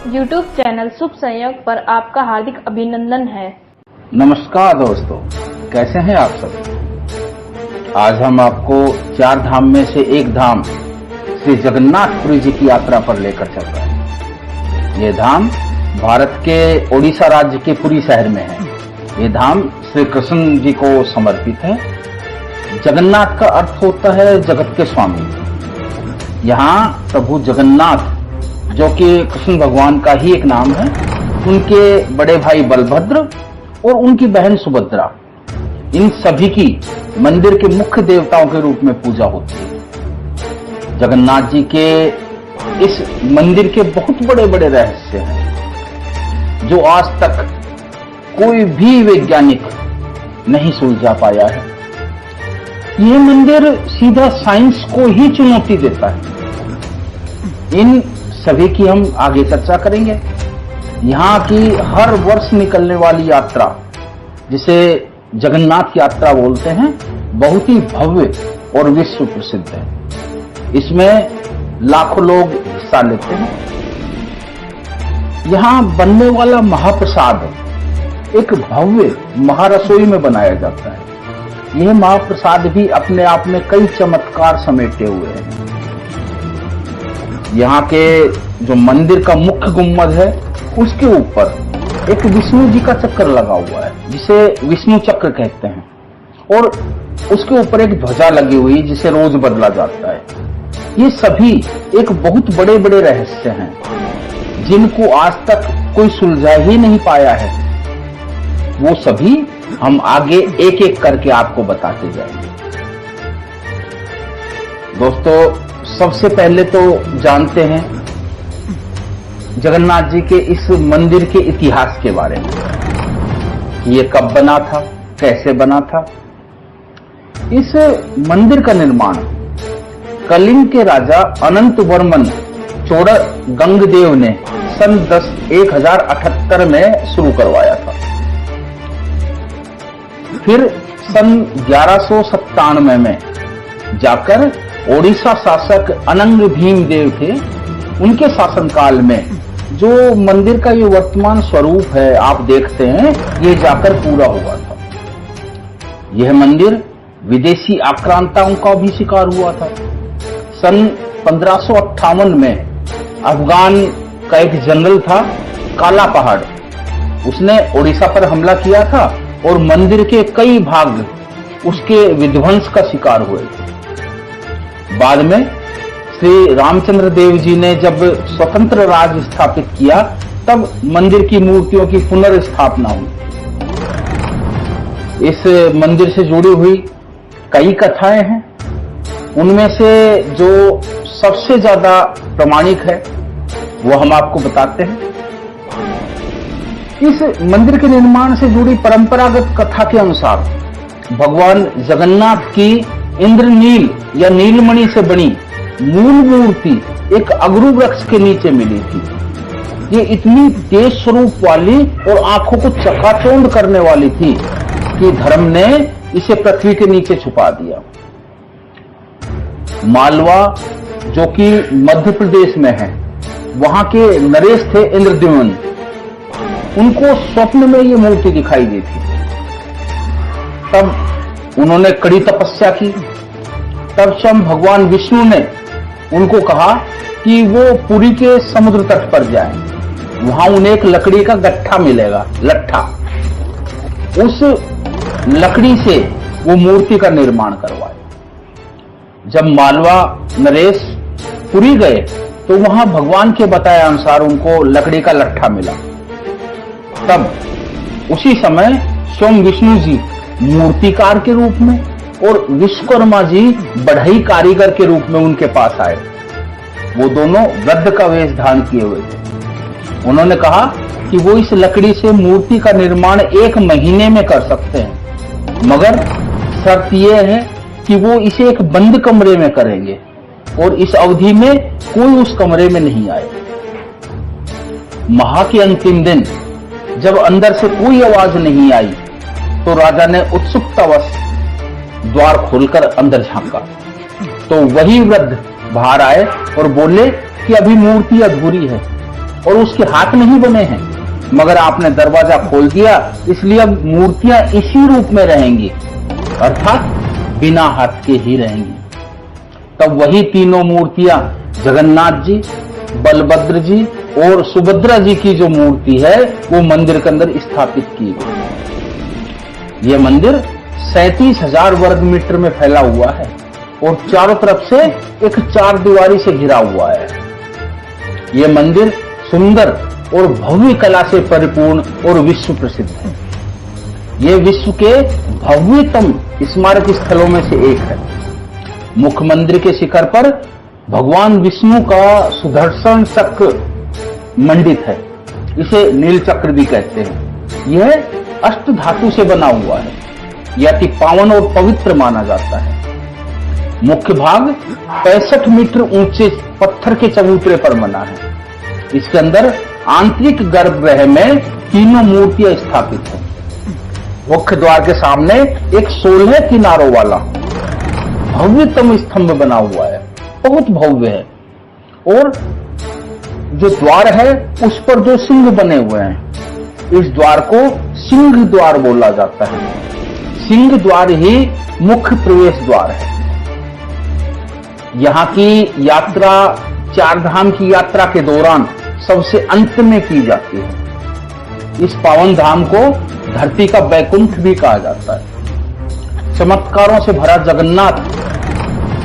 YouTube channel शुभ संयोग पर आपका हार्दिक अभिनंदन है। नमस्कार दोस्तों, कैसे हैं आप सब। आज हम आपको 4 धाम में से एक धाम श्री जगन्नाथपुरी जी की यात्रा पर लेकर चल रहे हैं। ये धाम भारत के ओडिशा राज्य के पुरी शहर में है। ये धाम श्री कृष्ण जी को समर्पित है। जगन्नाथ का अर्थ होता है जगत के स्वामी। यहाँ प्रभु जगन्नाथ, जो कि कृष्ण भगवान का ही एक नाम है, उनके बड़े भाई बलभद्र और उनकी बहन सुभद्रा, इन सभी की मंदिर के मुख्य देवताओं के रूप में पूजा होती है। जगन्नाथ जी के इस मंदिर के बहुत बड़े बड़े रहस्य हैं, जो आज तक कोई भी वैज्ञानिक नहीं सुलझा पाया है। यह मंदिर सीधा साइंस को ही चुनौती देता है। इन सभी की हम आगे चर्चा करेंगे। यहाँ की हर वर्ष निकलने वाली यात्रा, जिसे जगन्नाथ यात्रा बोलते हैं, बहुत ही भव्य और विश्व प्रसिद्ध है। इसमें लाखों लोग हिस्सा लेते हैं। यहाँ बनने वाला महाप्रसाद एक भव्य महारसोई में बनाया जाता है। यह महाप्रसाद भी अपने आप में कई चमत्कार समेटे हुए हैं। यहाँ के जो मंदिर का मुख्य गुम्बद है, उसके ऊपर एक विष्णु जी का चक्र लगा हुआ है, जिसे विष्णु चक्र कहते हैं, और उसके ऊपर एक ध्वजा लगी हुई जिसे रोज बदला जाता है। ये सभी एक बहुत बड़े बड़े रहस्य हैं, जिनको आज तक कोई सुलझा ही नहीं पाया है। वो सभी हम आगे एक एक करके आपको बताते जाएंगे। दोस्तों, सबसे पहले तो जानते हैं जगन्नाथ जी के इस मंदिर के इतिहास के बारे में। ये कब बना था, कैसे बना था। इस मंदिर का निर्माण कलिंग के राजा अनंत वर्मन चोड़गंगदेव ने सन 1078 में शुरू करवाया था। फिर सन 1197 में जाकर ओडिशा शासक अनंग भीम देव थे, उनके शासनकाल में जो मंदिर का ये वर्तमान स्वरूप है आप देखते हैं, ये जाकर पूरा हुआ था। यह मंदिर विदेशी आक्रांताओं का भी शिकार हुआ था। सन 1558 में अफगान का एक जनरल था काला पहाड़, उसने ओडिशा पर हमला किया था और मंदिर के कई भाग उसके विध्वंस का शिकार हुए थे। बाद में श्री रामचंद्र देव जी ने जब स्वतंत्र राज स्थापित किया, तब मंदिर की मूर्तियों की पुनर्स्थापना हुई। इस मंदिर से जुड़ी हुई कई कथाएं हैं। उनमें से जो सबसे ज्यादा प्रामाणिक है वो हम आपको बताते हैं। इस मंदिर के निर्माण से जुड़ी परंपरागत कथा के अनुसार भगवान जगन्नाथ की इंद्रनील या नीलमणि से बनी मूल मूर्ति एक अगरू वृक्ष के नीचे मिली थी। ये इतनी तेज स्वरूप वाली और आंखों को चकाचौंध करने वाली थी कि धर्म ने इसे पृथ्वी के नीचे छुपा दिया। मालवा, जो कि मध्य प्रदेश में है, वहां के नरेश थे इंद्रद्युम्न, उनको स्वप्न में ये मूर्ति दिखाई दी थी। तब उन्होंने कड़ी तपस्या की। तब स्वयं भगवान विष्णु ने उनको कहा कि वो पुरी के समुद्र तट पर जाएं। वहां उन्हें एक लकड़ी का गट्ठा मिलेगा, लट्ठा। उस लकड़ी से वो मूर्ति का निर्माण करवाए। जब मालवा नरेश पुरी गए तो वहां भगवान के बताए अनुसार उनको लकड़ी का लट्ठा मिला। तब उसी समय स्वयं विष्णु जी मूर्तिकार के रूप में और विश्वकर्मा जी बढ़ई कारीगर के रूप में उनके पास आए। वो दोनों वृद्ध का वेश धारण किए हुए थे। उन्होंने कहा कि वो इस लकड़ी से मूर्ति का निर्माण 1 महीने में कर सकते हैं, मगर शर्त यह है कि वो इसे एक बंद कमरे में करेंगे और इस अवधि में कोई उस कमरे में नहीं आए। माह के अंतिम दिन जब अंदर से कोई आवाज नहीं आई तो राजा ने उत्सुकतावश द्वार खोलकर अंदर झांका, तो वही वृद्ध बाहर आए और बोले कि अभी मूर्ति अधूरी है, और उसके हाथ नहीं बने हैं, मगर आपने दरवाजा खोल दिया, इसलिए अब मूर्तियां इसी रूप में रहेंगी, अर्थात बिना हाथ के ही रहेंगी। तब वही तीनों मूर्तियां जगन्नाथ जी, बलभद्र जी और सुभद्रा जी की जो मूर्ति है वो मंदिर के अंदर स्थापित की गई। यह मंदिर 37,000 वर्ग मीटर में फैला हुआ है और चारों तरफ से एक चार दीवारी से घिरा हुआ है। यह मंदिर सुंदर और भव्य कला से परिपूर्ण और विश्व प्रसिद्ध है। यह विश्व के भव्यतम स्मारक स्थलों में से एक है। मुख्य मंदिर के शिखर पर भगवान विष्णु का सुदर्शन चक्र मंडित है, इसे नील चक्र भी कहते हैं। यह अष्ट धातु से बना हुआ है, यह अति पावन और पवित्र माना जाता है। मुख्य भाग 65 मीटर ऊंचे पत्थर के चबूतरे पर बना है। इसके अंदर आंतरिक गर्भगृह में तीनों मूर्तियां स्थापित हैं। मुख्य द्वार के सामने एक 16 किनारों वाला भव्यतम स्तंभ बना हुआ है, बहुत भव्य है। और जो द्वार है उस पर दो सिंह बने हुए हैं, इस द्वार को सिंह द्वार बोला जाता है। सिंह द्वार ही मुख्य प्रवेश द्वार है। यहाँ की यात्रा चार धाम की यात्रा के दौरान सबसे अंत में की जाती है। इस पावन धाम को धरती का बैकुंठ भी कहा जाता है। चमत्कारों से भरा जगन्नाथ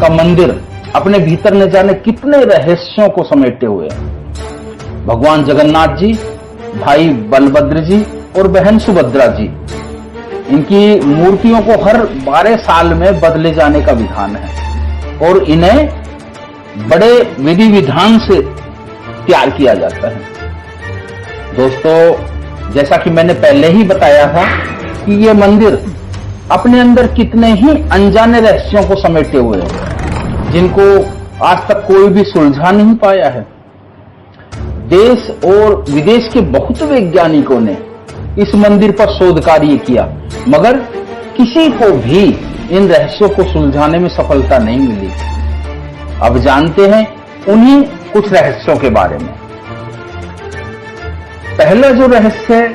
का मंदिर अपने भीतर न जाने कितने रहस्यों को समेटे हुए हैं। भगवान जगन्नाथ जी, भाई बलभद्र जी और बहन सुभद्रा जी, इनकी मूर्तियों को हर 12 साल में बदले जाने का विधान है और इन्हें बड़े विधि विधान से तैयार किया जाता है। दोस्तों, जैसा कि मैंने पहले ही बताया था कि ये मंदिर अपने अंदर कितने ही अनजाने रहस्यों को समेटे हुए हैं, जिनको आज तक कोई भी सुलझा नहीं पाया है। देश और विदेश के बहुत वैज्ञानिकों ने इस मंदिर पर शोध कार्य किया, मगर किसी को भी इन रहस्यों को सुलझाने में सफलता नहीं मिली। अब जानते हैं उन्हीं कुछ रहस्यों के बारे में। पहला जो रहस्य है,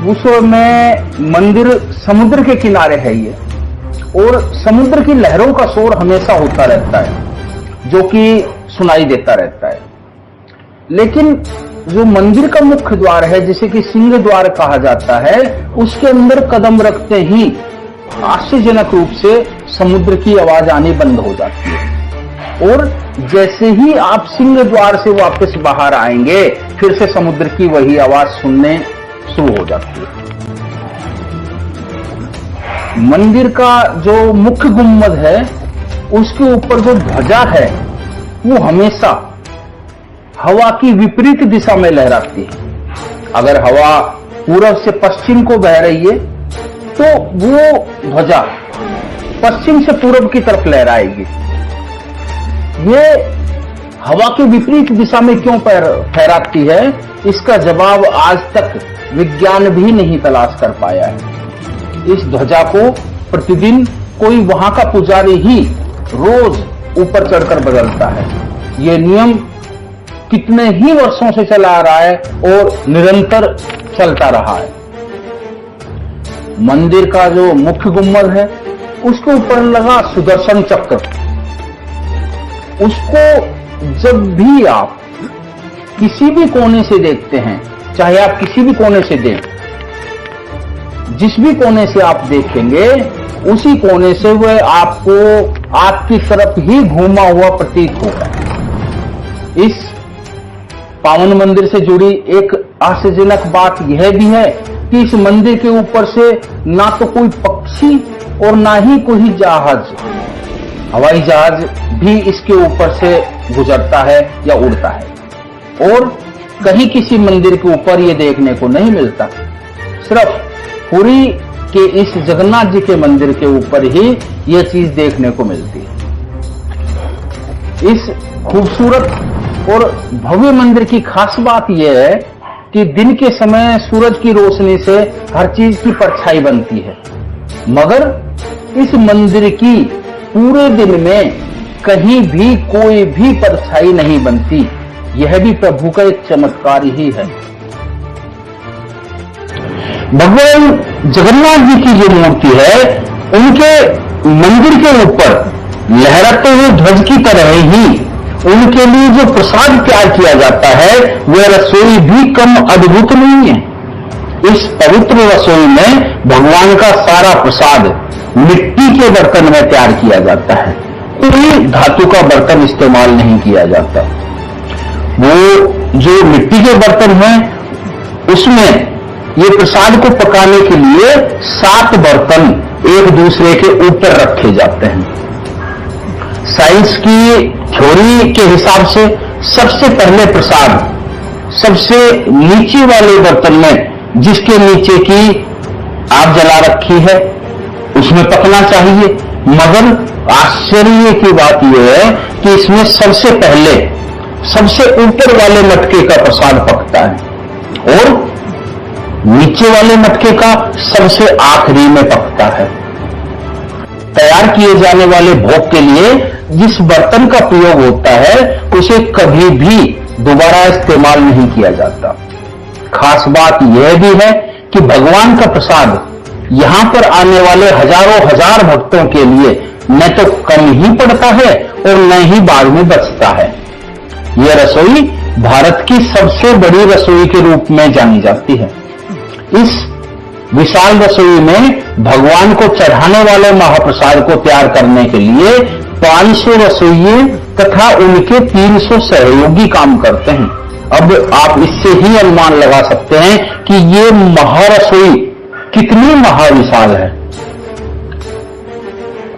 उसमें मंदिर समुद्र के किनारे है ये, और समुद्र की लहरों का शोर हमेशा होता रहता है, जो कि सुनाई देता रहता है। लेकिन जो मंदिर का मुख्य द्वार है, जिसे कि सिंह द्वार कहा जाता है, उसके अंदर कदम रखते ही आश्चर्यजनक रूप से समुद्र की आवाज आनी बंद हो जाती है, और जैसे ही आप सिंह द्वार से वापस बाहर आएंगे, फिर से समुद्र की वही आवाज सुनने शुरू हो जाती है। मंदिर का जो मुख्य गुंबद है, उसके ऊपर जो ध्वजा है, वो हमेशा हवा की विपरीत दिशा में लहराती है। अगर हवा पूर्व से पश्चिम को बह रही है, तो वो ध्वजा पश्चिम से पूर्व की तरफ लहराएगी। ये हवा के विपरीत दिशा में क्यों फहराती है, इसका जवाब आज तक विज्ञान भी नहीं तलाश कर पाया है। इस ध्वजा को प्रतिदिन कोई वहां का पुजारी ही रोज ऊपर चढ़कर बदलता है। ये नियम कितने ही वर्षों से चला आ रहा है और निरंतर चलता रहा है। मंदिर का जो मुख्य गुंबद है, उसके ऊपर लगा सुदर्शन चक्र, उसको जब भी आप किसी भी कोने से देखते हैं, चाहे आप किसी भी कोने से देख, जिस भी कोने से आप देखेंगे, उसी कोने से वह आपको आपकी तरफ ही घूमा हुआ प्रतीत होगा। इस पावन मंदिर से जुड़ी एक आश्चर्यजनक बात यह भी है कि इस मंदिर के ऊपर से ना तो कोई पक्षी और ना ही कोई जहाज, हवाई जहाज भी इसके ऊपर से गुजरता है या उड़ता है, और कहीं किसी मंदिर के ऊपर ये देखने को नहीं मिलता। सिर्फ पुरी के इस जगन्नाथ जी के मंदिर के ऊपर ही यह चीज देखने को मिलती है। इस खूबसूरत और भव्य मंदिर की खास बात यह है कि दिन के समय सूरज की रोशनी से हर चीज की परछाई बनती है, मगर इस मंदिर की पूरे दिन में कहीं भी कोई भी परछाई नहीं बनती। यह भी प्रभु का एक चमत्कार ही है। भगवान जगन्नाथ जी की जो मूर्ति है, उनके मंदिर के ऊपर लहराते हुए ध्वज की तरह ही उनके लिए जो प्रसाद तैयार किया जाता है, वह रसोई भी कम अद्भुत नहीं है। इस पवित्र रसोई में भगवान का सारा प्रसाद मिट्टी के बर्तन में तैयार किया जाता है, कोई धातु का बर्तन इस्तेमाल नहीं किया जाता। वो जो मिट्टी के बर्तन हैं, उसमें ये प्रसाद को पकाने के लिए 7 बर्तन एक दूसरे के ऊपर रखे जाते हैं। साइंस की थ्योरी के हिसाब से सबसे पहले प्रसाद सबसे नीचे वाले बर्तन में, जिसके नीचे की आग जला रखी है, उसमें पकना चाहिए। मगर आश्चर्य की बात यह है कि इसमें सबसे पहले सबसे ऊपर वाले मटके का प्रसाद पकता है और नीचे वाले मटके का सबसे आखिरी में पकता है। तैयार किए जाने वाले भोग के लिए जिस बर्तन का प्रयोग होता है, उसे कभी भी दोबारा इस्तेमाल नहीं किया जाता। खास बात यह भी है कि भगवान का प्रसाद यहां पर आने वाले हजारों हजार भक्तों के लिए न तो कम ही पड़ता है और न ही बाद में बचता है। यह रसोई भारत की सबसे बड़ी रसोई के रूप में जानी जाती है। इस विशाल रसोई में भगवान को चढ़ाने वाले महाप्रसाद को तैयार करने के लिए 500 रसोइये तथा उनके 300 सहयोगी काम करते हैं। अब आप इससे ही अनुमान लगा सकते हैं कि ये महारसोई कितनी महाविशाल है।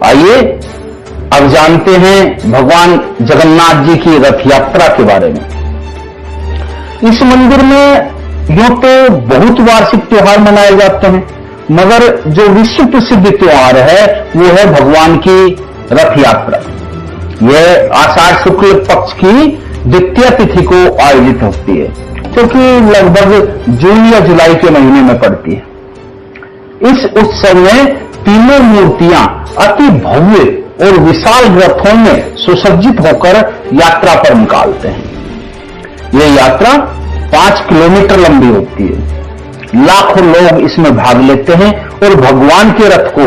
आइए अब जानते हैं भगवान जगन्नाथ जी की रथ यात्रा के बारे में। इस मंदिर में यूं तो बहुत वार्षिक त्योहार मनाए जाते हैं, मगर जो विश्व प्रसिद्ध त्योहार है वो है भगवान की रथ यात्रा। यह आषाढ़ शुक्ल पक्ष की द्वितीय तिथि को आयोजित होती है, क्योंकि लगभग जून या जुलाई के महीने में पड़ती है। इस उत्सव में तीनों मूर्तियां अति भव्य और विशाल रथों में सुसज्जित होकर यात्रा पर निकालते हैं। यह यात्रा 5 किलोमीटर लंबी होती है। लाखों लोग इसमें भाग लेते हैं और भगवान के रथ को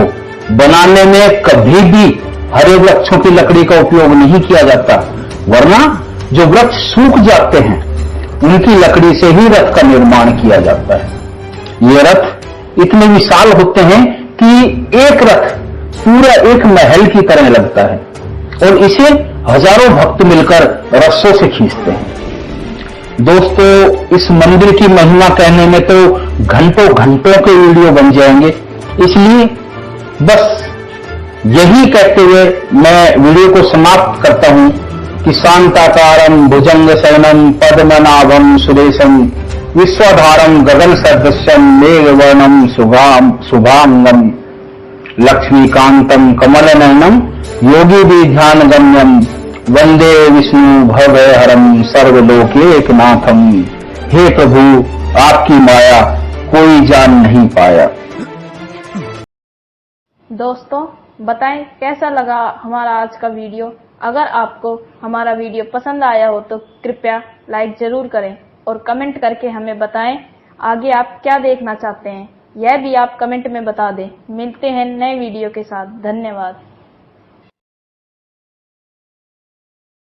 बनाने में कभी भी हरे वृक्षों की लकड़ी का उपयोग नहीं किया जाता, वरना जो वृक्ष सूख जाते हैं उनकी लकड़ी से ही रथ का निर्माण किया जाता है। ये रथ इतने विशाल होते हैं कि एक रथ पूरा एक महल की तरह लगता है और इसे हजारों भक्त मिलकर रस्सों से खींचते हैं। दोस्तों, इस मंदिर की महिमा कहने में तो घंटों घंटों के वीडियो बन जाएंगे, इसलिए बस यही कहते हुए मैं वीडियो को समाप्त करता हूं कि शांताकारं भुजंग शयनं पद्मनाभं सुरेशं विश्वाधारं गगन सदृशं मेघवर्णं शुभांगं लक्ष्मीकांतं कमलनयनं योगी ध्यान गम्यं वंदे विष्णु भवहरं सर्वलोकैकनाथं। हे प्रभु, आपकी माया कोई जान नहीं पाया। दोस्तों, बताएं कैसा लगा हमारा आज का वीडियो। अगर आपको हमारा वीडियो पसंद आया हो तो कृपया लाइक जरूर करें और कमेंट करके हमें बताएं आगे आप क्या देखना चाहते हैं। यह भी आप कमेंट में बता दें। मिलते हैं नए वीडियो के साथ। धन्यवाद।